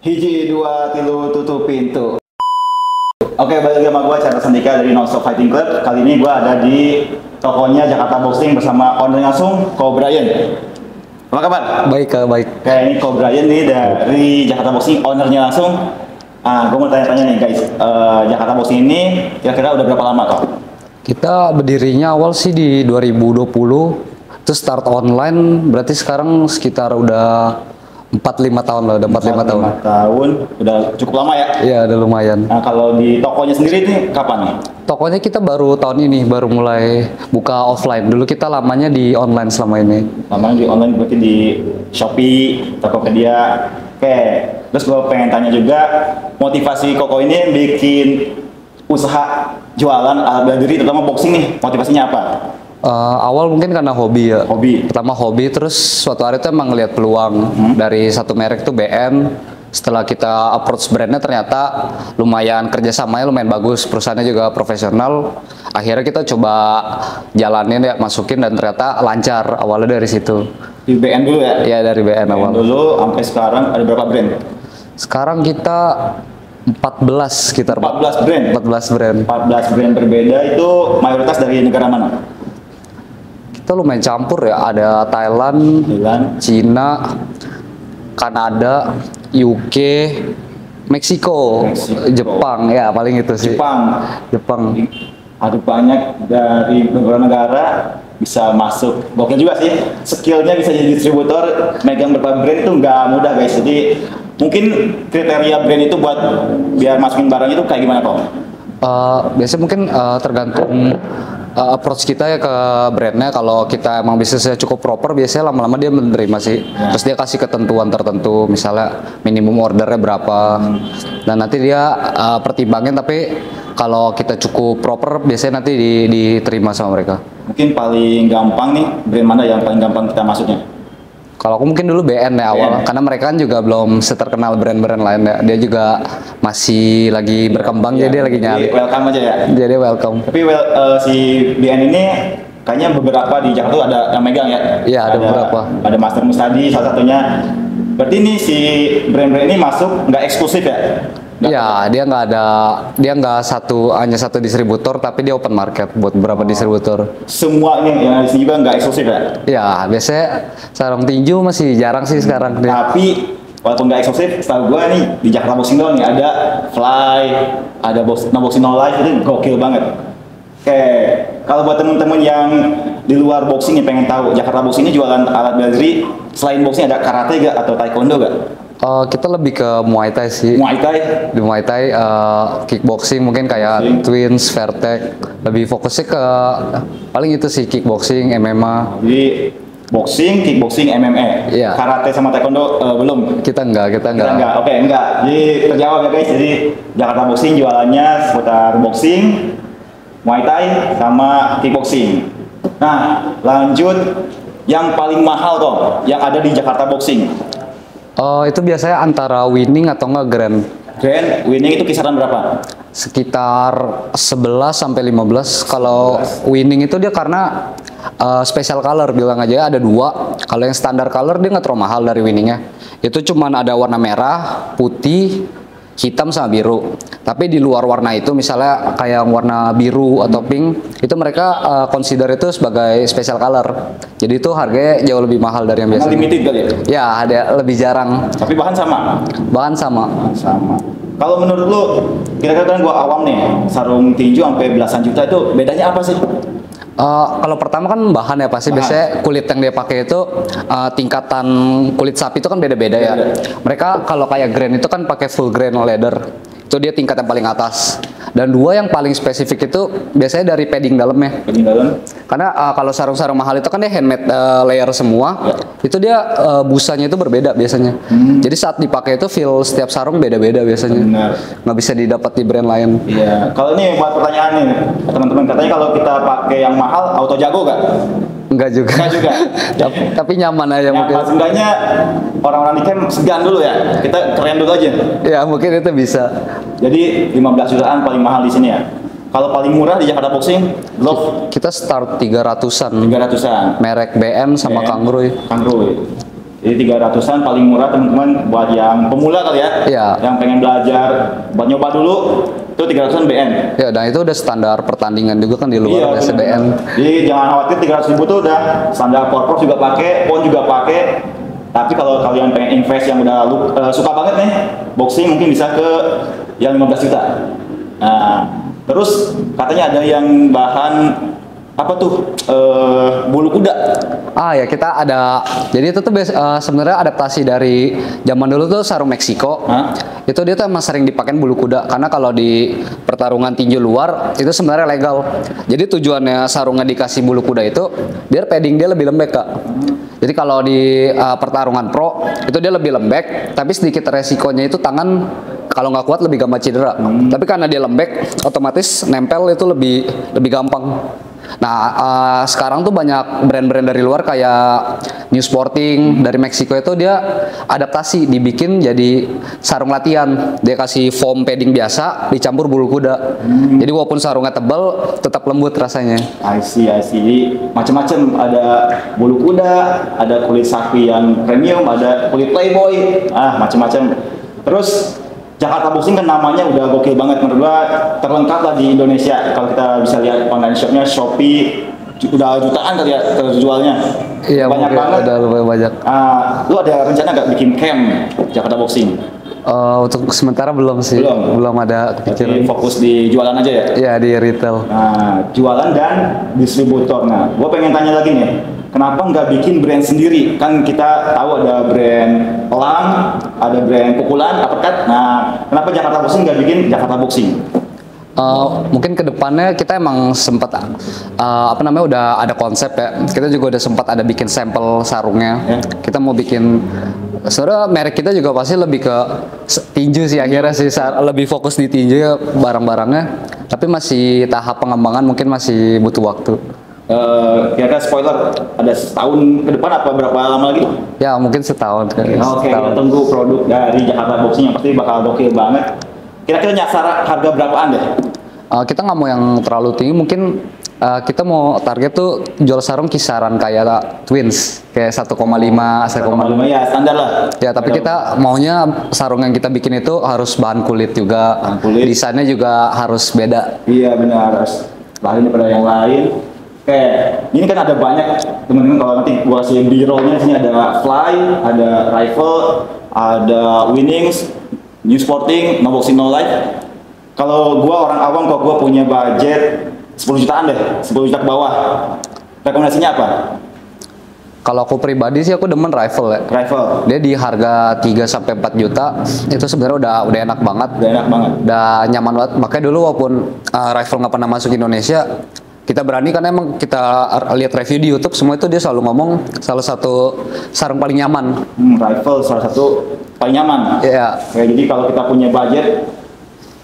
Hiji dua tilu tutup pintu. Oke, balik lagi sama gue Charles Sandika dari Nonstop Fighting Club. Kali ini gue ada di tokonya Jakarta Boxing bersama owner langsung, Ko Brian. Apa kabar? Baik Kak, baik. Kayak ini Ko Brian nih dari Jakarta Boxing, ownernya langsung. Gue mau tanya-tanya nih guys, Jakarta Boxing ini kira-kira udah berapa lama kok? Kita berdirinya awal sih di 2020, terus start online, berarti sekarang sekitar udah 4-5 tahun lah, udah 4-5 tahun. 5 tahun, udah cukup lama ya? Iya, udah lumayan. Nah kalau di tokonya sendiri nih kapan nih? Tokonya kita baru tahun ini, baru mulai buka offline. Dulu kita lamanya di online selama ini. Lamanya di online berarti di Shopee, Tokopedia. Oke, terus gue pengen tanya juga, motivasi Koko ini bikin usaha jualan alat bela diri, terutama boxing nih, motivasinya apa? Awal mungkin karena hobi ya. Hobi. Pertama hobi, terus suatu hari tuh emang ngeliat peluang dari satu merek tuh BN. Setelah kita approach brandnya ternyata lumayan, kerjasamanya lumayan bagus, perusahaannya juga profesional. Akhirnya kita coba jalanin ya, masukin dan ternyata lancar awalnya dari situ. Di BN dulu ya? Iya, dari BN awal. Dulu sampai sekarang ada berapa brand? Sekarang kita 14 sekitar. 14 brand? 14 brand. 14 brand berbeda itu mayoritas dari negara mana? Kita lumayan campur ya, ada Thailand, Cina, Kanada, UK, Meksiko, Jepang, ya paling itu sih. Jepang. Ada banyak dari beberapa negara bisa masuk. Gokil juga sih, skillnya bisa jadi distributor, megang beberapa brand itu nggak mudah guys. Jadi mungkin kriteria brand itu buat biar masukin barang itu kayak gimana kok? Biasanya mungkin tergantung approach kita ya ke brandnya. Kalau kita emang bisnisnya cukup proper, biasanya lama-lama dia menerima sih. Terus dia kasih ketentuan tertentu, misalnya minimum ordernya berapa, dan nanti dia pertimbangin. Tapi kalau kita cukup proper, biasanya nanti diterima sama mereka. Mungkin paling gampang nih, brand mana yang paling gampang kita masuknya? Kalau aku mungkin dulu BN ya awal, karena mereka kan juga belum seterkenal brand-brand lain ya. Dia juga masih lagi berkembang, jadi dia lagi nyari. Welcome aja ya? Jadi welcome. Tapi si BN ini kayaknya beberapa di Jakarta ada yang megang ya? Iya, ada beberapa. Ada Master Mustadi salah satunya. Berarti ini si brand-brand ini masuk nggak eksklusif ya? Iya, dia nggak hanya satu distributor, tapi dia open market buat beberapa distributor. Semua ini yang di sini juga nggak eksklusif ya? Iya, biasanya sarung tinju masih jarang sih sekarang. Tapi walaupun nggak eksklusif, setahu gue nih di Jakarta Boxing doang nih ada Fly, ada Boxing No Life, itu gokil banget. Oke, kalau buat temen-temen yang di luar boxing yang pengen tahu Jakarta Boxing ini jualan alat bela diri, selain boxing ada karate gak atau taekwondo gak? Kita lebih ke Muay Thai sih. Muay Thai? Di Muay Thai, kickboxing mungkin kayak Twins, Vertec. Lebih fokusnya ke paling itu sih, kickboxing, MMA. Jadi boxing, kickboxing, MMA. Iya. Karate sama taekwondo belum? Kita enggak. Oke, enggak. Jadi terjawab ya guys. Jadi Jakarta Boxing jualannya seputar boxing, Muay Thai, sama kickboxing. Nah, lanjut yang paling mahal kok yang ada di Jakarta Boxing. Itu biasanya antara winning atau enggak grand. Grand, winning itu kisaran berapa? Sekitar 11 sampai 15. Kalau winning itu dia karena special color, bilang aja ada 2. Kalau yang standar color dia nggak terlalu mahal dari winningnya. Itu cuman ada warna merah, putih, hitam sama biru. Tapi di luar warna itu, misalnya kayak warna biru atau pink, itu mereka consider itu sebagai special color. Jadi itu harganya jauh lebih mahal dari yang biasa. Limited kali ya? Ya, ada lebih jarang. Tapi bahan sama? Bahan sama. Sama. Kalau menurut lu, kira-kira kan gua awam nih, sarung tinju sampai belasan juta itu bedanya apa sih? Kalau pertama kan bahan ya, pasti biasanya kulit yang dia pakai itu tingkatan kulit sapi itu kan beda-beda ya. Mereka kalau kayak grain itu kan pakai full grain leather. Itu dia tingkat yang paling atas. Dan 2 yang paling spesifik itu biasanya dari padding dalamnya. Padding dalam? Karena kalau sarung-sarung mahal itu kan dia handmade layer semua. Itu dia busanya itu berbeda biasanya. Jadi saat dipakai itu feel setiap sarung beda-beda biasanya. Benar. Nggak bisa didapat di brand lain. Iya. Kalau ini buat pertanyaan nih, teman-teman, katanya kalau kita pakai yang mahal auto jago gak? Enggak juga. Enggak juga. Tapi nyaman aja mungkin. Seenggaknya orang-orang di camp segan dulu ya. Kita keren dulu aja. Ya mungkin itu bisa. Jadi 15 jutaan paling mahal di sini ya. Kalau paling murah di Jakarta Boxing, glove kita start 300-an. 300-an. Merek BN sama Kangruy. Kangruy. Jadi 300-an paling murah teman-teman buat yang pemula kali ya. Iya. Yang pengen belajar buat nyoba dulu itu 300-an BN. Ya, dan itu udah standar pertandingan juga kan di luar Iya, SBN. Jadi jangan khawatir 300.000 tuh udah standar Pro juga pakai, PON juga pakai. Tapi kalau kalian pengen invest yang udah suka banget nih boxing mungkin bisa ke yang 15 juta. Nah, terus katanya ada yang bahan apa tuh bulu kuda. Ya kita ada. Jadi itu tuh sebenarnya adaptasi dari zaman dulu tuh sarung Meksiko. Hah? Itu dia tuh emang sering dipakai bulu kuda karena kalau di pertarungan tinju luar itu sebenarnya legal. Jadi tujuannya sarungnya dikasih bulu kuda itu biar padding dia lebih lembek, Kak. Jadi kalau di pertarungan pro itu dia lebih lembek, tapi sedikit resikonya itu tangan kalau nggak kuat lebih gampang cedera. Tapi karena dia lembek, otomatis nempel itu lebih gampang. Nah, sekarang tuh banyak brand-brand dari luar kayak New Sporting dari Meksiko itu dia adaptasi, dibikin jadi sarung latihan. Dia kasih foam padding biasa dicampur bulu kuda. Jadi walaupun sarungnya tebal, tetap lembut rasanya. I see. Jadi macam-macam, ada bulu kuda, ada kulit sapi yang premium, ada kulit playboy, macam-macam. Terus Jakarta Boxing kan namanya udah gokil banget, menurut gua terlengkap lah di Indonesia. Kalau kita bisa lihat online shopnya, Shopee udah jutaan kali ya terjualnya. Iya, banyak banget. Udah lumayan banyak. Lu ada rencana nggak bikin camp Jakarta Boxing? Untuk sementara belum sih. Belum ada kepikiran. Jadi fokus di jualan aja ya? Iya, di retail. Nah, jualan dan distributor. Nah, gua pengen tanya lagi nih. Kenapa nggak bikin brand sendiri? Kan kita tahu ada brand Elang, ada brand Pukulan, Uppercut. Nah, kenapa Jakarta Boxing nggak bikin Jakarta Boxing? Mungkin kedepannya kita emang sempat udah ada konsep ya. Kita juga udah sempat ada bikin sampel sarungnya. Kita mau bikin, sebenarnya merek kita juga pasti lebih ke tinju sih akhirnya sih, lebih fokus di tinju ya barang-barangnya. Tapi masih tahap pengembangan, mungkin masih butuh waktu. Kira-kira spoiler, ada setahun ke depan apa berapa lama lagi? Ya mungkin setahun. Oke, kita tunggu produk dari Jakarta Boxing yang pasti bakal gokil banget. Kira-kira nyasar harga berapaan deh? Kita nggak mau yang terlalu tinggi, mungkin kita mau target tuh jual sarung kisaran kayak Twins, kayak 1,5, 1,5 ya standar lah. Ya, tapi kita maunya sarung yang kita bikin itu harus bahan kulit juga, desainnya juga harus beda. Iya benar, harus lain daripada yang lain. Oke, ini kan ada banyak teman-teman, kalau nanti gua kasih B-rollnya, sini ada Fly, ada Rifle, ada Winnings, New Sporting, No Boxing No Life. Kalau gua orang awam, kalau gua punya budget 10 jutaan deh, 10 juta ke bawah, rekomendasinya apa? Kalau aku pribadi sih aku demen Rifle ya. Rifle. Dia di harga 3 sampai 4 juta itu sebenarnya udah enak banget. Udah enak banget. Udah nyaman banget. Makanya dulu walaupun Rifle nggak pernah masuk Indonesia, kita berani karena emang kita lihat review di YouTube semua itu dia selalu ngomong salah satu sarung paling nyaman. Rifle salah satu paling nyaman. Iya. Oke, jadi kalau kita punya budget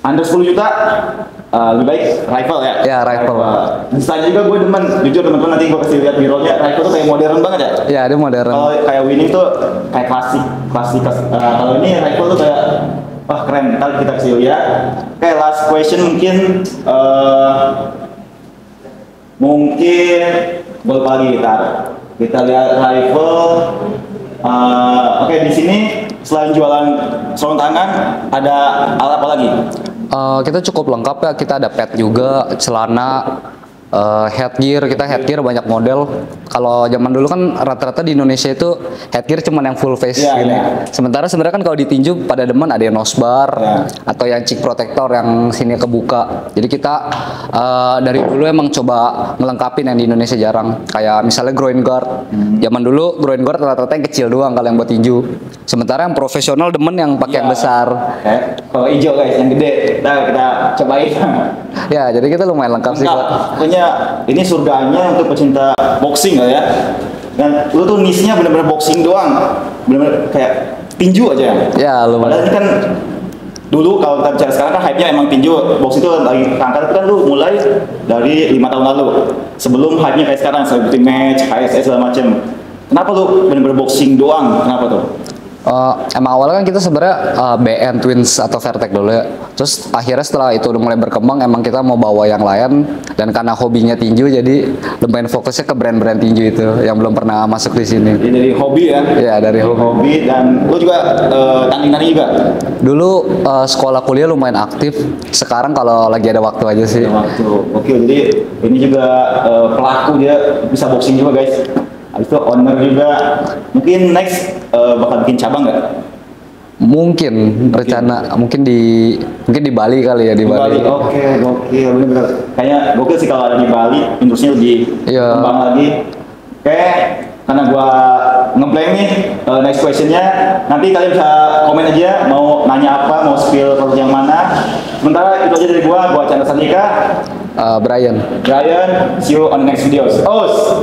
under 10 juta, lebih baik Rifle ya? Ya, Rifle. Desainnya juga gue demen, jujur teman-teman, nanti gue kasih lihat B-rollnya. Rifle tuh kayak modern banget ya? Iya, dia modern. Kalau kayak Winning tuh kayak klasik. Kalau ini Rifle tuh kayak, wah keren, ntar kita kasih lihat. Oke, last question mungkin boleh lagi kita lihat Rifle. Oke, di sini selain jualan sarung tangan, ada alat apa lagi? Kita cukup lengkap ya, kita ada pad juga, celana, headgear. Kita headgear banyak model. Kalau zaman dulu kan rata-rata di Indonesia itu headgear cuma yang full face gini. Sementara sebenarnya kan kalau ditinju pada demen ada yang nosbar atau yang cheek protector yang sini kebuka. Jadi kita dari dulu emang coba ngelengkapin yang di Indonesia jarang. Kayak misalnya groin guard. Zaman dulu groin guard rata-rata yang kecil doang kalau yang buat tinju. Sementara yang profesional demen yang pakai yang besar. Kalau hijau guys, yang gede. Nah, kita cobain. Ya, jadi kita lumayan lengkap sih. Pokoknya ini surganya untuk pecinta boxing lah ya. Dan lu tuh niche-nya bener-bener boxing doang. Bener-bener kayak tinju aja. Ya, lumayan. Padahal ini kan dulu kalau kita bicara sekarang kan hype-nya emang tinju, boxing itu lagi angkat, itu kan lu mulai dari 5 tahun lalu. Sebelum hype-nya kayak sekarang, Celebrity Match, KSS segala macem. Kenapa lu bener-bener boxing doang? Kenapa tuh? Emang awalnya kan kita sebenarnya BN Twins atau Vertec dulu ya. Terus akhirnya setelah itu udah mulai berkembang, emang kita mau bawa yang lain, dan karena hobinya tinju jadi lumayan fokusnya ke brand-brand tinju itu yang belum pernah masuk di sini. Jadi dari hobi ya. Ya dari hobi. Hobi, dan lu juga tanding-tanding juga. Dulu sekolah kuliah lumayan aktif. Sekarang kalau lagi ada waktu aja sih. Ada waktu. Oke, jadi ini juga pelaku, dia bisa boxing juga guys. Habis itu owner juga. Mungkin next bakal bikin cabang nggak? Mungkin rencana mungkin di Bali kali ya, di Bali. Oke, gokil, bener-bener. Kayaknya gokil sih kalau ada di Bali, industrinya lebih Iya. kembang lagi. Oke, karena gua ngeblank nih, next questionnya nanti kalian bisa komen aja mau nanya apa, mau spill produk yang mana. Sementara itu aja dari gua Chandra Sandika. Brian. Brian, see you on the next videos. Os.